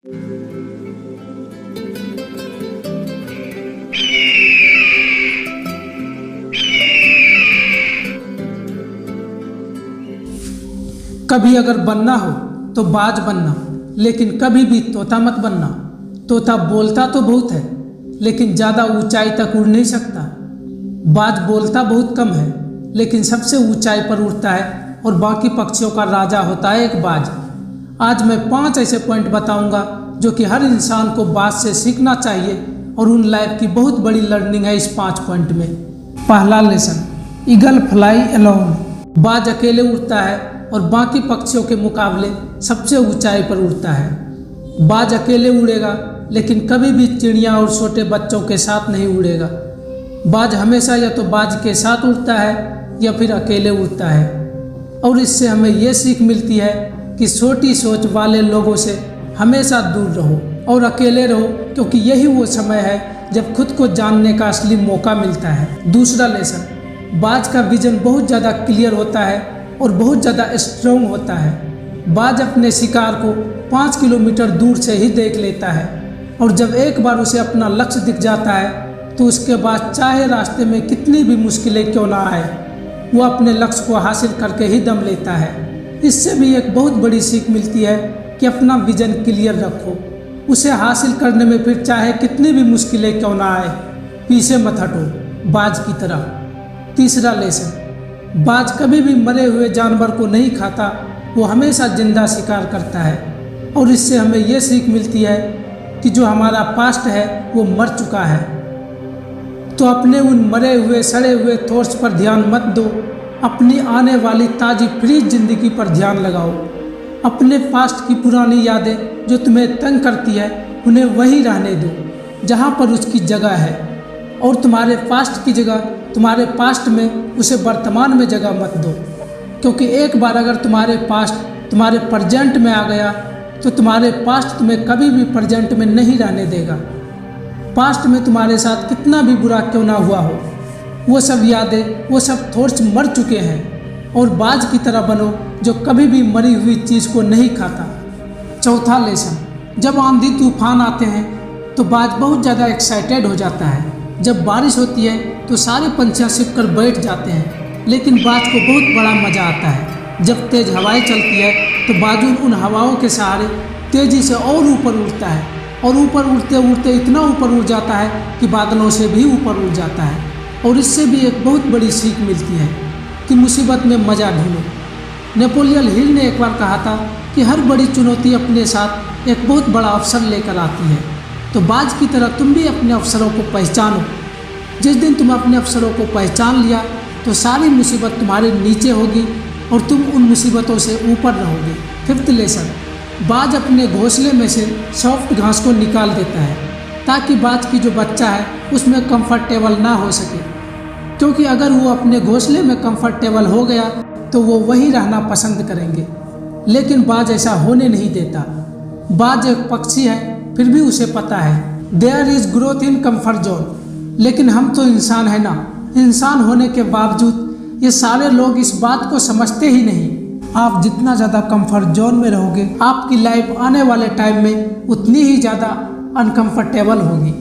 कभी अगर बनना हो तो बाज बनना, लेकिन कभी भी तोता मत बनना। तोता बोलता तो बहुत है, लेकिन ज़्यादा ऊंचाई तक उड़ नहीं सकता। बाज बोलता बहुत कम है, लेकिन सबसे ऊंचाई पर उड़ता है और बाकी पक्षियों का राजा होता है एक बाज। आज मैं 5 ऐसे पॉइंट बताऊंगा जो कि हर इंसान को बाज से सीखना चाहिए और उन लाइफ की बहुत बड़ी लर्निंग है इस 5 पॉइंट में। पहला लेसन, ईगल फ्लाई अलोन। बाज अकेले उड़ता है और बाकी पक्षियों के मुकाबले सबसे ऊंचाई पर उड़ता है। बाज अकेले उड़ेगा, लेकिन कभी भी चिड़िया और छोटे बच्चों के साथ नहीं उड़ेगा। बाज हमेशा या तो बाज के साथ उड़ता है या फिर अकेले उड़ता है। और इससे हमें ये सीख मिलती है कि छोटी सोच वाले लोगों से हमेशा दूर रहो और अकेले रहो, क्योंकि यही वो समय है जब खुद को जानने का असली मौका मिलता है। दूसरा लेसन, बाज का विजन बहुत ज़्यादा क्लियर होता है और बहुत ज़्यादा स्ट्रॉन्ग होता है। बाज अपने शिकार को 5 किलोमीटर दूर से ही देख लेता है और जब एक बार उसे अपना लक्ष्य दिख जाता है तो उसके बाद चाहे रास्ते में कितनी भी मुश्किलें क्यों ना आए, वो अपने लक्ष्य को हासिल करके ही दम लेता है। इससे भी एक बहुत बड़ी सीख मिलती है कि अपना विजन क्लियर रखो, उसे हासिल करने में फिर चाहे कितनी भी मुश्किलें क्यों ना आए, पीछे मत हटो बाज की तरह। तीसरा लेसन, बाज कभी भी मरे हुए जानवर को नहीं खाता, वो हमेशा जिंदा शिकार करता है। और इससे हमें ये सीख मिलती है कि जो हमारा पास्ट है वो मर चुका है, तो अपने उन मरे हुए सड़े हुए थॉट्स पर ध्यान मत दो, अपनी आने वाली ताज़ी फ्रीज जिंदगी पर ध्यान लगाओ। अपने पास्ट की पुरानी यादें जो तुम्हें तंग करती है उन्हें वहीं रहने दो जहाँ पर उसकी जगह है, और तुम्हारे पास्ट की जगह तुम्हारे पास्ट में उसे वर्तमान में जगह मत दो, क्योंकि एक बार अगर तुम्हारे पास्ट तुम्हारे प्रेजेंट में आ गया तो तुम्हारे पास्ट तुम्हें कभी भी प्रेजेंट में नहीं रहने देगा। पास्ट में तुम्हारे साथ कितना भी बुरा क्यों ना हुआ हो, वो सब यादें वो सब थॉट्स मर चुके हैं। और बाज की तरह बनो जो कभी भी मरी हुई चीज़ को नहीं खाता। चौथा लेसन, जब आंधी तूफान आते हैं तो बाज बहुत ज़्यादा एक्साइटेड हो जाता है। जब बारिश होती है तो सारे पंछियाँ छिप कर बैठ जाते हैं, लेकिन बाज को बहुत बड़ा मज़ा आता है। जब तेज़ हवाएं चलती है तो बाजू उन हवाओं के सहारे तेज़ी से और ऊपर उड़ता है, और ऊपर उड़ते उड़ते इतना ऊपर उड़ जाता है कि बादलों से भी ऊपर उड़ जाता है। और इससे भी एक बहुत बड़ी सीख मिलती है कि मुसीबत में मज़ा ढूंढो। नेपोलियन हिल ने एक बार कहा था कि हर बड़ी चुनौती अपने साथ एक बहुत बड़ा अवसर लेकर आती है। तो बाज की तरह तुम भी अपने अवसरों को पहचानो। जिस दिन तुम अपने अवसरों को पहचान लिया तो सारी मुसीबत तुम्हारे नीचे होगी और तुम उन मुसीबतों से ऊपर रहोगे। फिफ्थ लेसन, बाज अपने घोंसले में से सॉफ्ट घास को निकाल देता है ताकि बाज की जो बच्चा है उसमें कंफर्टेबल ना हो सके, क्योंकि अगर वो अपने घोंसले में कंफर्टेबल हो गया तो वो वहीं रहना पसंद करेंगे। लेकिन बाज ऐसा होने नहीं देता। बाज एक पक्षी है, फिर भी उसे पता है there is growth in comfort zone. लेकिन हम तो इंसान है ना, इंसान होने के बावजूद ये सारे लोग इस बात को समझते ही नहीं। आप जितना ज़्यादा कंफर्ट जोन में रहोगे, आपकी लाइफ आने वाले टाइम में उतनी ही ज़्यादा अनकंफर्टेबल होगी।